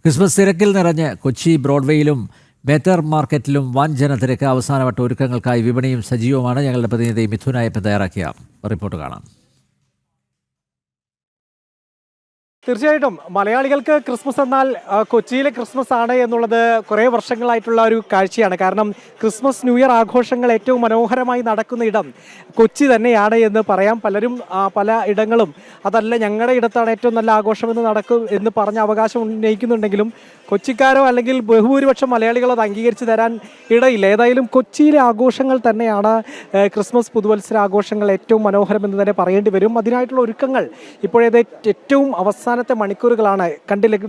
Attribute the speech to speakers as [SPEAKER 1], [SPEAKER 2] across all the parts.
[SPEAKER 1] Christmas തിരക്കിൽ നിറഞ്ഞ് കൊച്ചി ബ്രോഡ്വേയിലും ബേത്തർ മാർക്കറ്റിലും വൻ ജനത്തിരക്ക്. അവസാനവട്ട ഒരുക്കങ്ങൾക്കായി വിപണിയും സജീവമാണ്. ഞങ്ങളുടെ പ്രതിനിധി മിഥുനായപ്പൻ തയ്യാറാക്കിയ റിപ്പോർട്ട് കാണാം.
[SPEAKER 2] തീർച്ചയായിട്ടും മലയാളികൾക്ക് ക്രിസ്മസ് എന്നാൽ കൊച്ചിയിലെ ക്രിസ്മസ് ആണ് എന്നുള്ളത് കുറേ വർഷങ്ങളായിട്ടുള്ള ഒരു കാഴ്ചയാണ്. കാരണം ക്രിസ്മസ് ന്യൂ ഇയർ ആഘോഷങ്ങൾ ഏറ്റവും മനോഹരമായി നടക്കുന്ന ഇടം കൊച്ചി തന്നെയാണ് എന്ന് പറയാം. പലരും പല ഇടങ്ങളും അതല്ല ഞങ്ങളുടെ ഇടത്താണ് ഏറ്റവും നല്ല ആഘോഷം എന്ന് നടക്കും എന്ന് പറഞ്ഞ അവകാശം ഉന്നയിക്കുന്നുണ്ടെങ്കിലും കൊച്ചിക്കാരോ അല്ലെങ്കിൽ ബഹുഭൂരിപക്ഷം മലയാളികളോ അത് അംഗീകരിച്ച് തരാൻ ഇടയില്ല. ഏതായാലും കൊച്ചിയിലെ ആഘോഷങ്ങൾ തന്നെയാണ് ക്രിസ്മസ് പുതുവത്സര ആഘോഷങ്ങൾ ഏറ്റവും മനോഹരം എന്ന് തന്നെ പറയേണ്ടി വരും. അതിനായിട്ടുള്ള ഒരുക്കങ്ങൾ ഇപ്പോഴേത് ഏറ്റവും അവസാനത്തെ മണിക്കൂറുകളാണ്.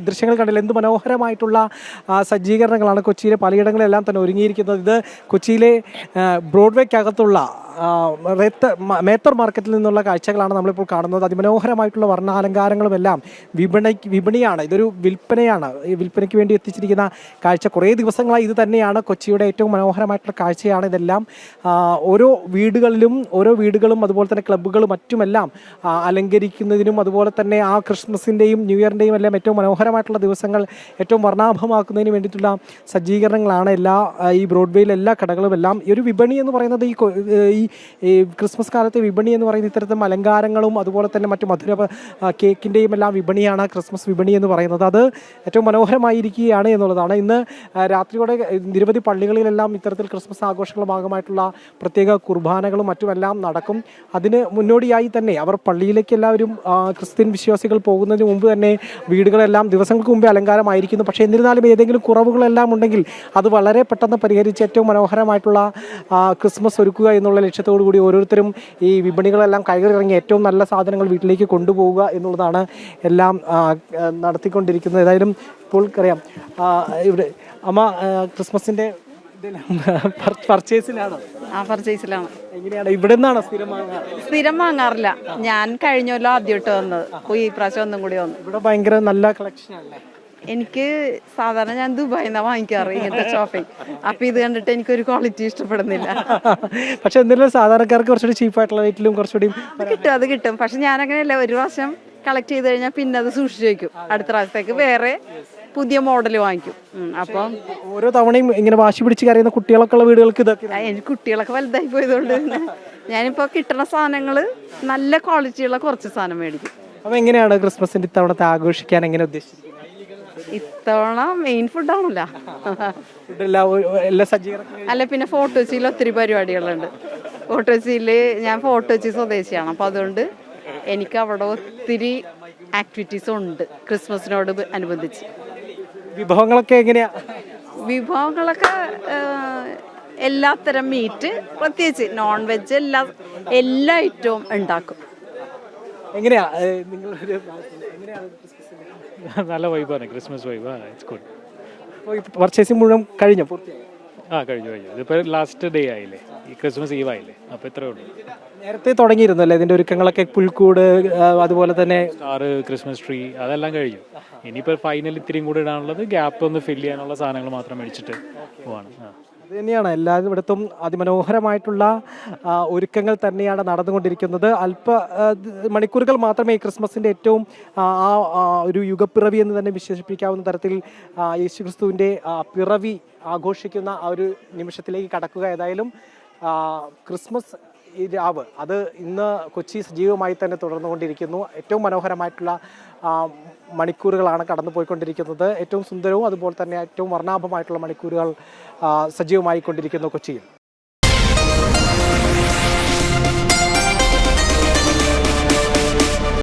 [SPEAKER 2] ദൃശ്യങ്ങൾ കണ്ടില്ല, എന്ത് മനോഹരമായിട്ടുള്ള സജ്ജീകരണങ്ങളാണ് കൊച്ചിയിലെ പലയിടങ്ങളിലെല്ലാം തന്നെ ഒരുങ്ങിയിരിക്കുന്നത്. ഇത് കൊച്ചിയിലെ ബ്രോഡ്വേക്കകത്തുള്ള മേത്തർ മാർക്കറ്റിൽ നിന്നുള്ള കാഴ്ചകളാണ് നമ്മളിപ്പോൾ കാണുന്നത്. അതിമനോഹരമായിട്ടുള്ള വർണ്ണാലങ്കാരങ്ങളുമെല്ലാം വിപണിയാണ്. ഇതൊരു വിൽപ്പനയാണ്. ഈ വിൽപ്പനയ്ക്ക് വേണ്ടി എത്തിച്ചിരിക്കുന്ന കാഴ്ച കുറേ ദിവസങ്ങളായി ഇത് തന്നെയാണ്. കൊച്ചിയുടെ ഏറ്റവും മനോഹരമായിട്ടുള്ള കാഴ്ചയാണ് ഇതെല്ലാം. ഓരോ വീടുകളും അതുപോലെ തന്നെ ക്ലബ്ബുകളും മറ്റുമെല്ലാം അലങ്കരിക്കുന്നതിനും അതുപോലെ തന്നെ ആ ക്രിസ്മസിൻ്റെയും ന്യൂ ഇയറിൻ്റെയും എല്ലാം ഏറ്റവും മനോഹരമായിട്ടുള്ള ദിവസങ്ങൾ ഏറ്റവും വർണ്ണാഭമാക്കുന്നതിന് വേണ്ടിയിട്ടുള്ള സജ്ജീകരണങ്ങളാണ് ഈ ബ്രോഡ്വേയിലെ എല്ലാ കടകളുമെല്ലാം. ഈ ഒരു വിപണി എന്ന് പറയുന്നത് ഈ ക്രിസ്മസ് കാലത്തെ വിപണി എന്ന് പറയുന്നത് ഇത്തരത്തിലും അലങ്കാരങ്ങളും അതുപോലെ തന്നെ മറ്റു മധുര കേക്കിൻ്റെയും എല്ലാം വിപണിയാണ് ക്രിസ്മസ് വിപണി എന്ന് പറയുന്നത്. അത് ഏറ്റവും മനോഹരമായിരിക്കുകയാണ് എന്നുള്ളതാണ്. ഇന്ന് രാത്രിയോടെ നിരവധി പള്ളികളിലെല്ലാം ഇത്തരത്തിൽ ക്രിസ്മസ് ആഘോഷങ്ങളുടെ ഭാഗമായിട്ടുള്ള പ്രത്യേക കുർബാനകളും മറ്റുമെല്ലാം നടക്കും. അതിന് മുന്നോടിയായി തന്നെ അവർ പള്ളിയിലേക്ക് എല്ലാവരും ക്രിസ്ത്യൻ വിശ്വാസികൾ പോകുന്നതിന് മുമ്പ് തന്നെ വീടുകളെല്ലാം ദിവസങ്ങൾക്ക് മുമ്പേ അലങ്കാരമായിരിക്കുന്നു. പക്ഷേ എന്നിരുന്നാലും ഏതെങ്കിലും കുറവുകളെല്ലാം ഉണ്ടെങ്കിൽ അത് വളരെ പെട്ടെന്ന് പരിഹരിച്ച് ഏറ്റവും മനോഹരമായിട്ടുള്ള ക്രിസ്മസ് ഒരുക്കുക എന്നുള്ള ലക്ഷ്യത്തോടു കൂടി ഓരോരുത്തരും ഈ വിപണികളെല്ലാം കയറിയിറങ്ങി ഏറ്റവും നല്ല സാധനങ്ങൾ വീട്ടിലേക്ക് കൊണ്ടുപോവുക എന്നുള്ളതാണ് എല്ലാം നടത്തിക്കൊണ്ടിരിക്കുന്നത്. ഏതായാലും ഇപ്പോൾ അറിയാം ഇവിടെ അമ്മ ക്രിസ്മസിൻ്റെ പർച്ചേസിലാണ്. എങ്ങനെയാണ് ഇവിടെ നിന്നാണ്
[SPEAKER 3] സ്ഥിരം വാങ്ങാറില്ല. ഞാൻ കഴിഞ്ഞല്ലോ ആദ്യമായിട്ട് വന്നത്, ഈ പ്രാവശ്യം ഒന്നും കൂടി വന്നു.
[SPEAKER 2] ഇവിടെ ഭയങ്കര നല്ല കളക്ഷൻ ആണല്ലേ.
[SPEAKER 3] എനിക്ക് സാധാരണ ഞാൻ ദുബായിൽ നിന്നാണ് വാങ്ങിക്കാറ് ഇങ്ങനത്തെ ഷോപ്പിംഗ്. അപ്പൊ ഇത് കണ്ടിട്ട് എനിക്കൊരു ക്വാളിറ്റി ഇഷ്ടപ്പെടുന്നില്ല.
[SPEAKER 2] പക്ഷെ എന്തെങ്കിലും സാധാരണക്കാർക്ക് കുറച്ചുകൂടി ചീപ്പായിട്ടുള്ള റേറ്റിലും കുറച്ചുകൂടി
[SPEAKER 3] അത് കിട്ടും. പക്ഷെ ഞാൻ അങ്ങനെയല്ല, ഒരു പ്രാവശ്യം കളക്ട് ചെയ്ത് കഴിഞ്ഞാൽ പിന്നെ അത് സൂക്ഷിച്ചു വയ്ക്കും. അടുത്ത പ്രാവശ്യത്തേക്ക് വേറെ പുതിയ മോഡൽ വാങ്ങിക്കും. അപ്പം
[SPEAKER 2] ഓരോ തവണയും ഇങ്ങനെ വാശി പിടിച്ച് കരയുന്ന കുട്ടികളൊക്കെ ഉള്ള വീടുകൾക്ക് ഇതൊക്കെ
[SPEAKER 3] എനിക്ക് കുട്ടികളൊക്കെ വലുതായി പോയതുകൊണ്ട് ഞാനിപ്പോ കിട്ടുന്ന സാധനങ്ങള് നല്ല ക്വാളിറ്റിയുള്ള കുറച്ച് സാധനം മേടിക്കും.
[SPEAKER 2] അപ്പൊ എങ്ങനെയാണ് ക്രിസ്മസിന്റെ ഇത്തവണത്തെ ആഘോഷിക്കാൻ എങ്ങനെ ഉദ്ദേശിക്കുന്നത്?
[SPEAKER 3] ഇത്തവണ മെയിൻ ഫുഡാണല്ലോ. അല്ല, പിന്നെ ഫോട്ടോച്ചിയിൽ ഒത്തിരി പരിപാടികളുണ്ട്. ഫോട്ടോച്ചിയില് ഞാൻ ഫോട്ടോച്ചി സ്വദേശിയാണ്. അപ്പൊ അതുകൊണ്ട് എനിക്ക് അവിടെ ഒത്തിരി ആക്ടിവിറ്റീസ് ഉണ്ട് ക്രിസ്മസിനോട് അനുബന്ധിച്ച്.
[SPEAKER 2] വിഭവങ്ങളൊക്കെ എങ്ങനെയാ?
[SPEAKER 3] വിഭവങ്ങളൊക്കെ എല്ലാത്തരം മീറ്റ്, പ്രത്യേകിച്ച് നോൺ വെജ് എല്ലാ ഐറ്റവും ഉണ്ടാക്കും.
[SPEAKER 2] എങ്ങനെയാ
[SPEAKER 4] നല്ല വൈബാണ്, Christmas vibe. It's good.
[SPEAKER 2] Purchasing മുഴുവൻ കഴിഞ്ഞു?
[SPEAKER 4] കഴിഞ്ഞു. ഇതിപ്പോൾ ലാസ്റ്റ് ഡേ ആയില്ലേ, ഈ ക്രിസ്മസ് ഈവ് ആയില്ലേ, അപ്പോൾ ഇത്രേ ഉള്ളൂ.
[SPEAKER 2] നേരത്തെ തുടങ്ങിയിരുന്നല്ലേ ഇതിൻ്റെ ഒരുക്കങ്ങളൊക്കെ? പുൽക്കൂട് അതുപോലെ തന്നെ
[SPEAKER 4] സ്റ്റാറ്, ക്രിസ്മസ് ട്രീ അതെല്ലാം കഴിഞ്ഞു. ഇനിയിപ്പോൾ ഫൈനൽ ഇത്തിരിയും കൂടെ ഇടാനുള്ളത്, ഗ്യാപ്പ് ഒന്ന് ഫില്ല് ചെയ്യാനുള്ള സാധനങ്ങൾ മാത്രം മേടിച്ചിട്ട് പോവാണ്.
[SPEAKER 2] അത് തന്നെയാണ് എല്ലായിടത്തും അതിമനോഹരമായിട്ടുള്ള ഒരുക്കങ്ങൾ തന്നെയാണ് നടന്നുകൊണ്ടിരിക്കുന്നത്. മണിക്കൂറുകൾ മാത്രമേ ഈ ക്രിസ്മസിൻ്റെ ഏറ്റവും ഒരു യുഗപ്പിറവി എന്ന് തന്നെ വിശേഷിപ്പിക്കാവുന്ന തരത്തിൽ യേശുക്രിസ്തുവിൻ്റെ പിറവി ആഘോഷിക്കുന്ന ആ ഒരു നിമിഷത്തിലേക്ക് കടക്കുക. ഏതായാലും ക്രിസ്മസ് ഈ രാവ് അത് ഇന്ന് കൊച്ചി സജീവമായി തന്നെ തുടർന്നുകൊണ്ടിരിക്കുന്നു. ഏറ്റവും മനോഹരമായിട്ടുള്ള മണിക്കൂറുകളാണ് കടന്നു പോയിക്കൊണ്ടിരിക്കുന്നത്. ഏറ്റവും സുന്ദരവും അതുപോലെ തന്നെ ഏറ്റവും വർണ്ണാഭമായിട്ടുള്ള മണിക്കൂറുകൾ സജീവമായി കൊണ്ടിരിക്കുന്നു കൊച്ചിയിൽ.